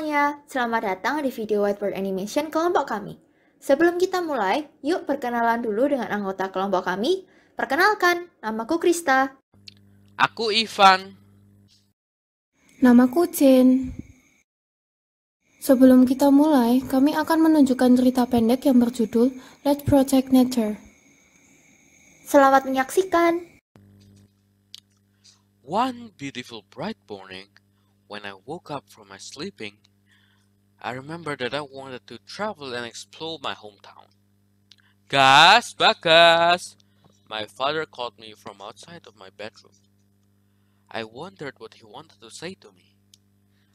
semuanya, selamat datang di video whiteboard animation kelompok kami. Sebelum kita mulai, yuk perkenalan dulu dengan anggota kelompok kami. Perkenalkan, namaku Krista. Aku Ivan. Namaku Jen. Sebelum kita mulai, kami akan menunjukkan cerita pendek yang berjudul Let's Protect Nature. Selamat menyaksikan. One beautiful bright morning, when I woke up from my sleeping, I remember that I wanted to travel and explore my hometown. Gas, Bagas! My father called me from outside of my bedroom. I wondered what he wanted to say to me.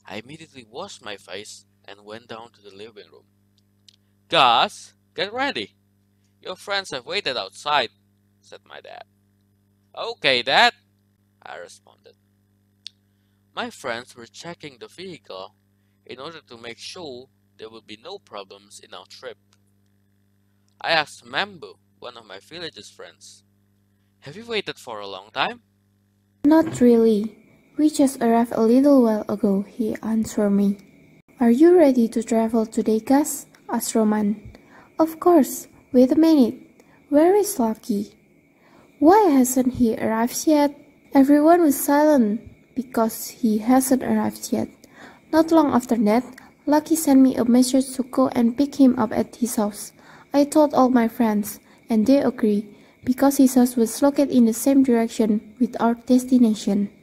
I immediately washed my face and went down to the living room. Gas, get ready. Your friends have waited outside, said my dad. Okay, Dad, I responded. My friends were checking the vehicle in order to make sure there would be no problems in our trip. I asked Mambo, one of my village's friends, "Have you waited for a long time?" Not really. We just arrived a little while ago, he answered me. Are you ready to travel today, Gus? Asked Roman. Of course. Wait a minute. Where is Lucky? Why hasn't he arrived yet? Everyone was silent because he hasn't arrived yet. Not long after that, Lucky sent me a message to go and pick him up at his house. I told all my friends, and they agreed, because his house was located in the same direction with our destination.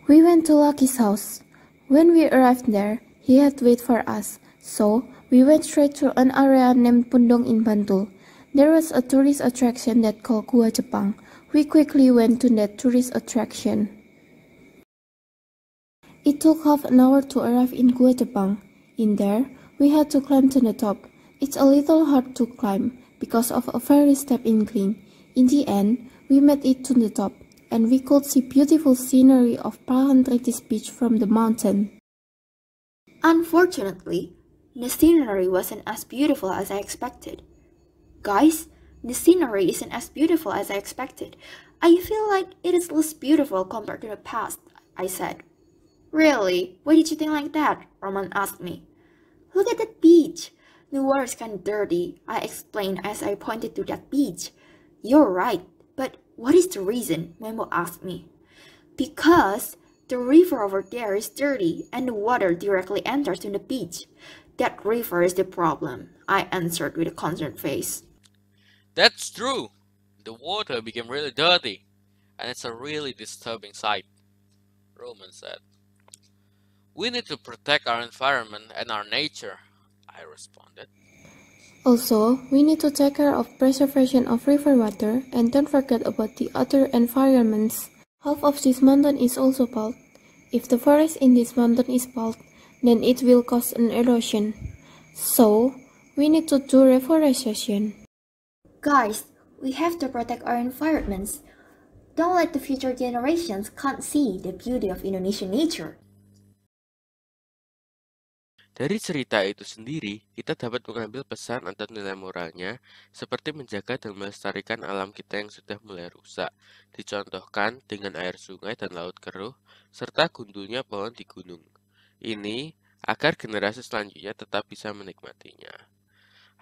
We went to Lucky's house. When we arrived there, he had waited for us, so we went straight to an area named Pundong in Bantul. There was a tourist attraction that called Gua Jepang. We quickly went to that tourist attraction. It took half an hour to arrive in Gua Jepang. In there, we had to climb to the top. It's a little hard to climb because of a very steep incline. In the end, we made it to the top, and we could see beautiful scenery of Palantritis Beach from the mountain. Unfortunately, the scenery wasn't as beautiful as I expected. Guys, the scenery isn't as beautiful as I expected. I feel like it is less beautiful compared to the past, I said. Really? Why did you think like that? Roman asked me. Look at that beach. The water is kind of dirty, I explained as I pointed to that beach. You're right, but what is the reason? Memo asked me. Because the river over there is dirty and the water directly enters in the beach. That river is the problem, I answered with a concerned face. That's true. The water became really dirty, and it's a really disturbing sight, Roman said. We need to protect our environment and our nature, I responded. Also, we need to take care of preservation of river water and don't forget about the other environments. Half of this mountain is also pulped. If the forest in this mountain is pulped, then it will cause an erosion. So, we need to do reforestation. Guys, we have to protect our environments. Don't let the future generations can't see the beauty of Indonesian nature. Dari cerita itu sendiri, kita dapat mengambil pesan atau nilai moralnya, seperti menjaga dan melestarikan alam kita yang sudah mulai rusak, dicontohkan dengan air sungai dan laut keruh, serta gundulnya pohon di gunung. Ini agar generasi selanjutnya tetap bisa menikmatinya.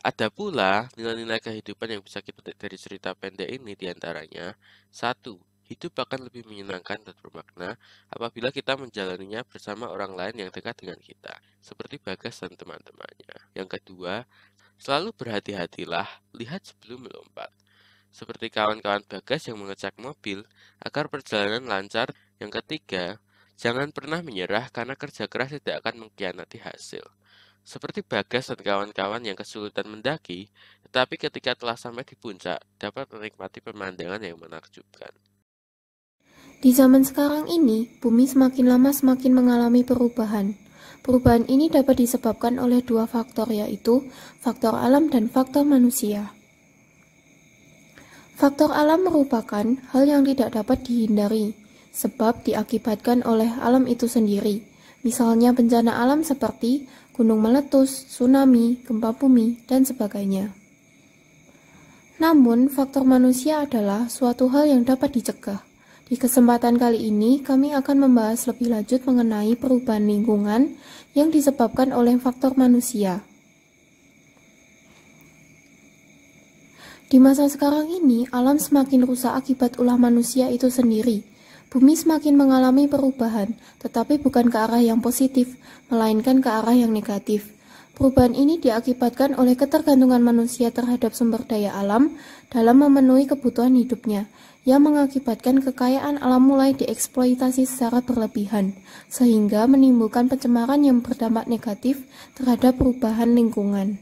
Ada pula nilai-nilai kehidupan yang bisa kita petik dari cerita pendek ini, diantaranya 1. Hidup akan lebih menyenangkan dan bermakna apabila kita menjalaninya bersama orang lain yang dekat dengan kita, seperti Bagas dan teman-temannya. Yang kedua, selalu berhati-hatilah, lihat sebelum melompat. Seperti kawan-kawan Bagas yang mengecek mobil agar perjalanan lancar. Yang ketiga, jangan pernah menyerah karena kerja keras tidak akan mengkhianati hasil. Seperti Bagas dan kawan-kawan yang kesulitan mendaki, tetapi ketika telah sampai di puncak, dapat menikmati pemandangan yang menakjubkan. Di zaman sekarang ini, bumi semakin lama semakin mengalami perubahan. Perubahan ini dapat disebabkan oleh dua faktor, yaitu faktor alam dan faktor manusia. Faktor alam merupakan hal yang tidak dapat dihindari, sebab diakibatkan oleh alam itu sendiri. Misalnya bencana alam seperti gunung meletus, tsunami, gempa bumi, dan sebagainya. Namun, faktor manusia adalah suatu hal yang dapat dicegah. Di kesempatan kali ini, kami akan membahas lebih lanjut mengenai perubahan lingkungan yang disebabkan oleh faktor manusia. Di masa sekarang ini, alam semakin rusak akibat ulah manusia itu sendiri. Bumi semakin mengalami perubahan, tetapi bukan ke arah yang positif, melainkan ke arah yang negatif. Perubahan ini diakibatkan oleh ketergantungan manusia terhadap sumber daya alam dalam memenuhi kebutuhan hidupnya, yang mengakibatkan kekayaan alam mulai dieksploitasi secara berlebihan, sehingga menimbulkan pencemaran yang berdampak negatif terhadap perubahan lingkungan.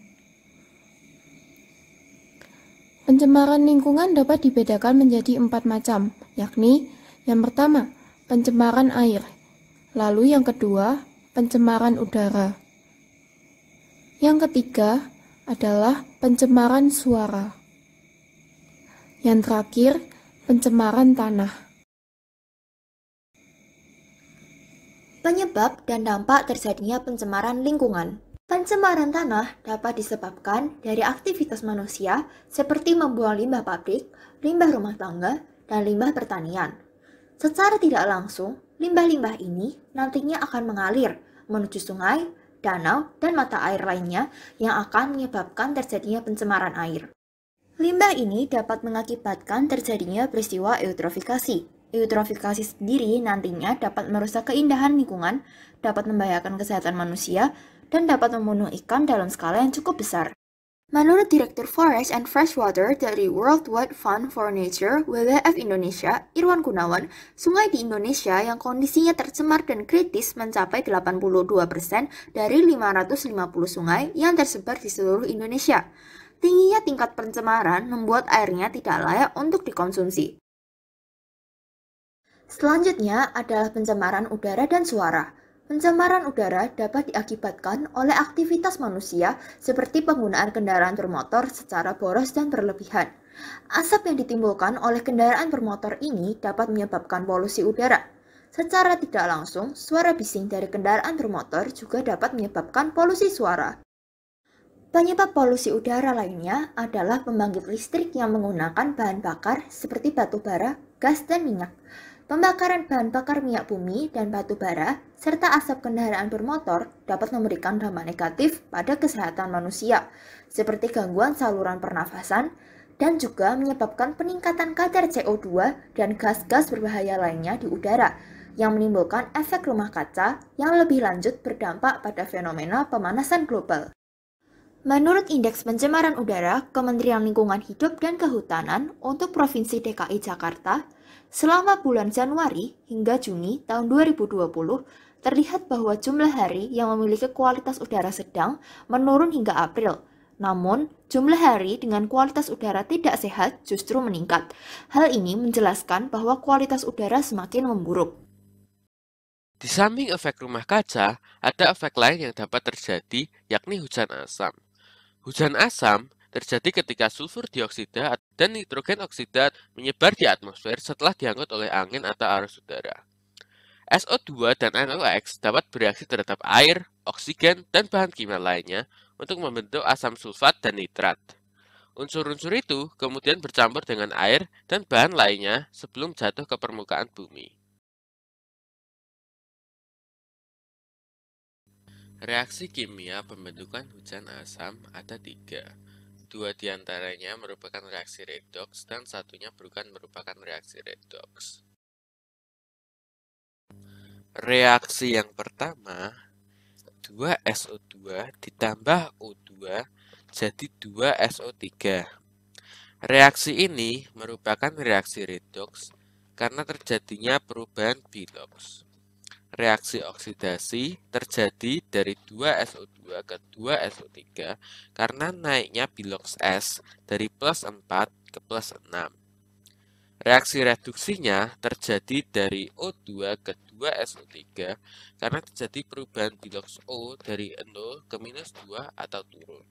Pencemaran lingkungan dapat dibedakan menjadi 4 macam, yakni yang pertama, pencemaran air, lalu yang kedua, pencemaran udara. Yang ketiga adalah pencemaran suara. Yang terakhir, pencemaran tanah. Penyebab dan dampak terjadinya pencemaran lingkungan. Pencemaran tanah dapat disebabkan dari aktivitas manusia seperti membuang limbah pabrik, limbah rumah tangga, dan limbah pertanian. Secara tidak langsung, limbah-limbah ini nantinya akan mengalir menuju sungai, danau, dan mata air lainnya yang akan menyebabkan terjadinya pencemaran air. Limbah ini dapat mengakibatkan terjadinya peristiwa eutrofikasi. Eutrofikasi sendiri nantinya dapat merusak keindahan lingkungan, dapat membahayakan kesehatan manusia, dan dapat membunuh ikan dalam skala yang cukup besar. Menurut Direktur Forest and Freshwater dari World Wide Fund for Nature WWF Indonesia, Irwan Gunawan, sungai di Indonesia yang kondisinya tercemar dan kritis mencapai 82% dari 550 sungai yang tersebar di seluruh Indonesia. Tingginya tingkat pencemaran membuat airnya tidak layak untuk dikonsumsi. Selanjutnya adalah pencemaran udara dan suara. Pencemaran udara dapat diakibatkan oleh aktivitas manusia seperti penggunaan kendaraan bermotor secara boros dan berlebihan. Asap yang ditimbulkan oleh kendaraan bermotor ini dapat menyebabkan polusi udara. Secara tidak langsung, suara bising dari kendaraan bermotor juga dapat menyebabkan polusi suara. Penyebab polusi udara lainnya adalah pembangkit listrik yang menggunakan bahan bakar seperti batu bara, gas, dan minyak. Pembakaran bahan bakar minyak bumi dan batu bara, serta asap kendaraan bermotor dapat memberikan dampak negatif pada kesehatan manusia, seperti gangguan saluran pernafasan, dan juga menyebabkan peningkatan kadar CO2 dan gas-gas berbahaya lainnya di udara, yang menimbulkan efek rumah kaca yang lebih lanjut berdampak pada fenomena pemanasan global. Menurut Indeks Pencemaran Udara Kementerian Lingkungan Hidup dan Kehutanan untuk Provinsi DKI Jakarta, selama bulan Januari hingga Juni tahun 2020, terlihat bahwa jumlah hari yang memiliki kualitas udara sedang menurun hingga April. Namun, jumlah hari dengan kualitas udara tidak sehat justru meningkat. Hal ini menjelaskan bahwa kualitas udara semakin memburuk. Di samping efek rumah kaca, ada efek lain yang dapat terjadi, yakni hujan asam. Hujan asam terjadi ketika sulfur dioksida dan nitrogen oksida menyebar di atmosfer setelah diangkut oleh angin atau arus udara. SO2 dan NOx dapat bereaksi terhadap air, oksigen, dan bahan kimia lainnya untuk membentuk asam sulfat dan nitrat. Unsur-unsur itu kemudian bercampur dengan air dan bahan lainnya sebelum jatuh ke permukaan bumi. Reaksi kimia pembentukan hujan asam ada 3. 2 diantaranya merupakan reaksi redoks dan satunya bukan merupakan reaksi redoks. Reaksi yang pertama, 2SO2 ditambah O2 jadi 2SO3. Reaksi ini merupakan reaksi redoks karena terjadinya perubahan biloks. Reaksi oksidasi terjadi dari 2SO2 ke 2SO3 karena naiknya biloks S dari plus 4 ke plus 6. Reaksi reduksinya terjadi dari O2 ke 2SO3 karena terjadi perubahan biloks O dari 0 ke minus 2 atau turun.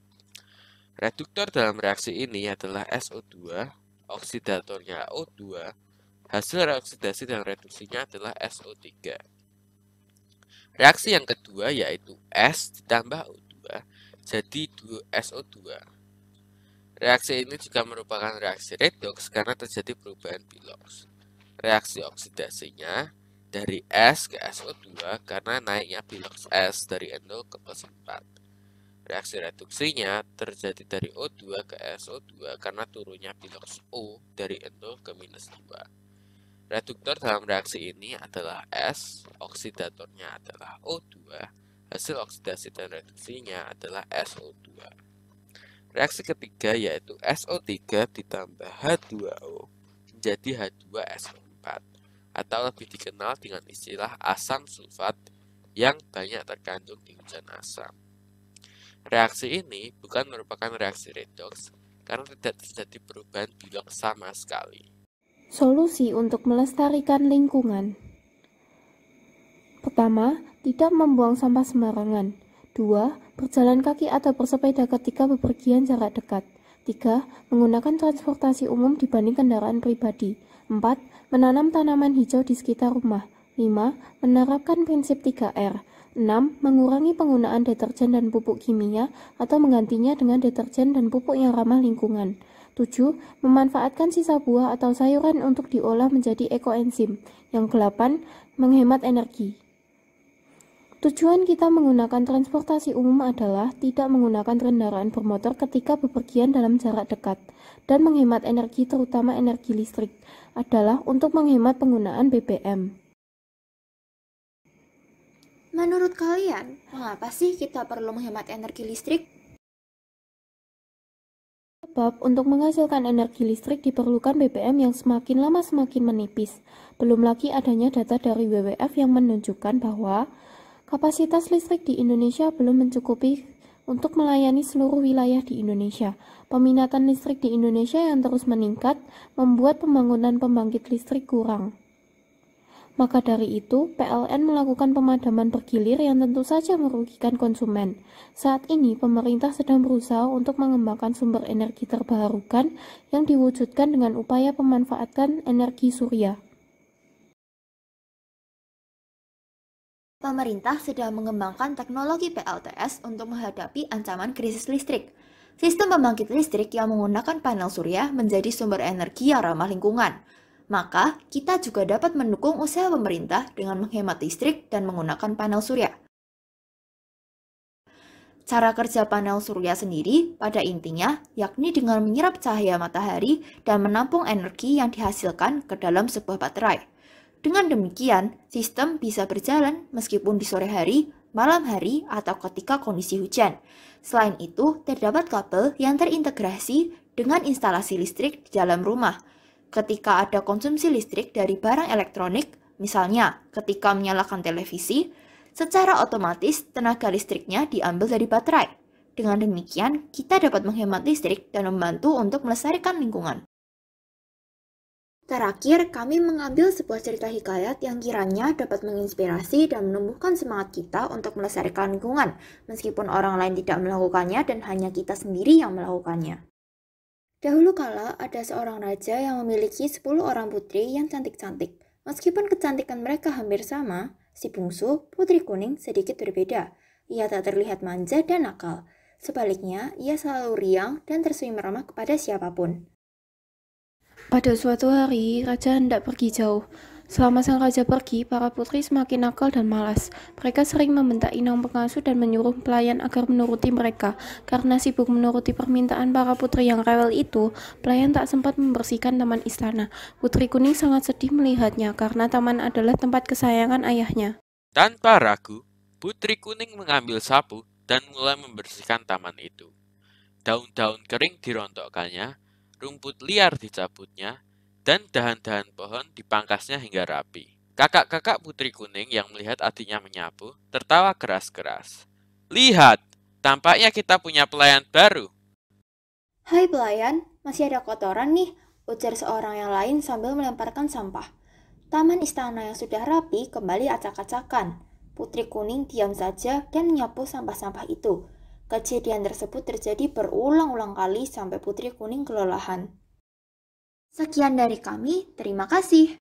Reduktor dalam reaksi ini adalah SO2, oksidatornya O2, hasil reoksidasi dan reduksinya adalah SO3. Reaksi yang kedua yaitu S ditambah O2 jadi SO2. Reaksi ini juga merupakan reaksi redoks karena terjadi perubahan biloks. Reaksi oksidasinya dari S ke SO2 karena naiknya bilox S dari N0 ke plus 4. Reaksi reduksinya terjadi dari O2 ke SO2 karena turunnya bilox O dari N0 ke minus 2. Reduktor dalam reaksi ini adalah S, oksidatornya adalah O2, hasil oksidasi dan reduksinya adalah SO2. Reaksi ketiga yaitu SO3 ditambah H2O menjadi H2SO4 atau lebih dikenal dengan istilah asam sulfat yang banyak terkandung di hujan asam. Reaksi ini bukan merupakan reaksi redoks karena tidak terjadi perubahan bilox sama sekali. Solusi untuk melestarikan lingkungan. Pertama, tidak membuang sampah sembarangan. 2. Berjalan kaki atau bersepeda ketika bepergian jarak dekat. 3. Menggunakan transportasi umum dibanding kendaraan pribadi. 4. Menanam tanaman hijau di sekitar rumah. 5. Menerapkan prinsip 3R. 6. Mengurangi penggunaan deterjen dan pupuk kimia atau menggantinya dengan deterjen dan pupuk yang ramah lingkungan. 7. Memanfaatkan sisa buah atau sayuran untuk diolah menjadi ekoenzim. Yang 8. Menghemat energi. Tujuan kita menggunakan transportasi umum adalah tidak menggunakan kendaraan bermotor ketika bepergian dalam jarak dekat, dan menghemat energi terutama energi listrik adalah untuk menghemat penggunaan BBM. Menurut kalian, mengapa sih kita perlu menghemat energi listrik? Sebab untuk menghasilkan energi listrik diperlukan BBM yang semakin lama semakin menipis. Belum lagi adanya data dari WWF yang menunjukkan bahwa kapasitas listrik di Indonesia belum mencukupi untuk melayani seluruh wilayah di Indonesia. Peminatan listrik di Indonesia yang terus meningkat membuat pembangunan pembangkit listrik kurang. Maka dari itu, PLN melakukan pemadaman bergilir yang tentu saja merugikan konsumen. Saat ini, pemerintah sedang berusaha untuk mengembangkan sumber energi terbarukan yang diwujudkan dengan upaya pemanfaatan energi surya. Pemerintah sedang mengembangkan teknologi PLTS untuk menghadapi ancaman krisis listrik. Sistem pembangkit listrik yang menggunakan panel surya menjadi sumber energi yang ramah lingkungan. Maka, kita juga dapat mendukung usaha pemerintah dengan menghemat listrik dan menggunakan panel surya. Cara kerja panel surya sendiri pada intinya yakni dengan menyerap cahaya matahari dan menampung energi yang dihasilkan ke dalam sebuah baterai. Dengan demikian, sistem bisa berjalan meskipun di sore hari, malam hari, atau ketika kondisi hujan. Selain itu, terdapat kabel yang terintegrasi dengan instalasi listrik di dalam rumah. Ketika ada konsumsi listrik dari barang elektronik, misalnya ketika menyalakan televisi, secara otomatis tenaga listriknya diambil dari baterai. Dengan demikian, kita dapat menghemat listrik dan membantu untuk melestarikan lingkungan. Terakhir, kami mengambil sebuah cerita hikayat yang kiranya dapat menginspirasi dan menumbuhkan semangat kita untuk melestarikan lingkungan, meskipun orang lain tidak melakukannya dan hanya kita sendiri yang melakukannya. Dahulu kala, ada seorang raja yang memiliki 10 orang putri yang cantik-cantik. Meskipun kecantikan mereka hampir sama, si bungsu, putri kuning, sedikit berbeda. Ia tak terlihat manja dan nakal. Sebaliknya, ia selalu riang dan tersenyum ramah kepada siapapun. Pada suatu hari, raja hendak pergi jauh. Selama sang raja pergi, para putri semakin nakal dan malas. Mereka sering membentak inang pengasuh dan menyuruh pelayan agar menuruti mereka. Karena sibuk menuruti permintaan para putri yang rewel itu, pelayan tak sempat membersihkan taman istana. Putri kuning sangat sedih melihatnya karena taman adalah tempat kesayangan ayahnya. Tanpa ragu, putri kuning mengambil sapu dan mulai membersihkan taman itu. Daun-daun kering dirontokkannya, rumput liar dicabutnya, dan dahan-dahan pohon dipangkasnya hingga rapi. Kakak-kakak putri kuning yang melihat adiknya menyapu, tertawa keras-keras. "Lihat, tampaknya kita punya pelayan baru." "Hai pelayan, masih ada kotoran nih," ujar seorang yang lain sambil melemparkan sampah. Taman istana yang sudah rapi kembali acak-acakan. Putri kuning diam saja dan menyapu sampah-sampah itu. Kejadian tersebut terjadi berulang-ulang kali sampai putri kuning kelelahan. Sekian dari kami, terima kasih.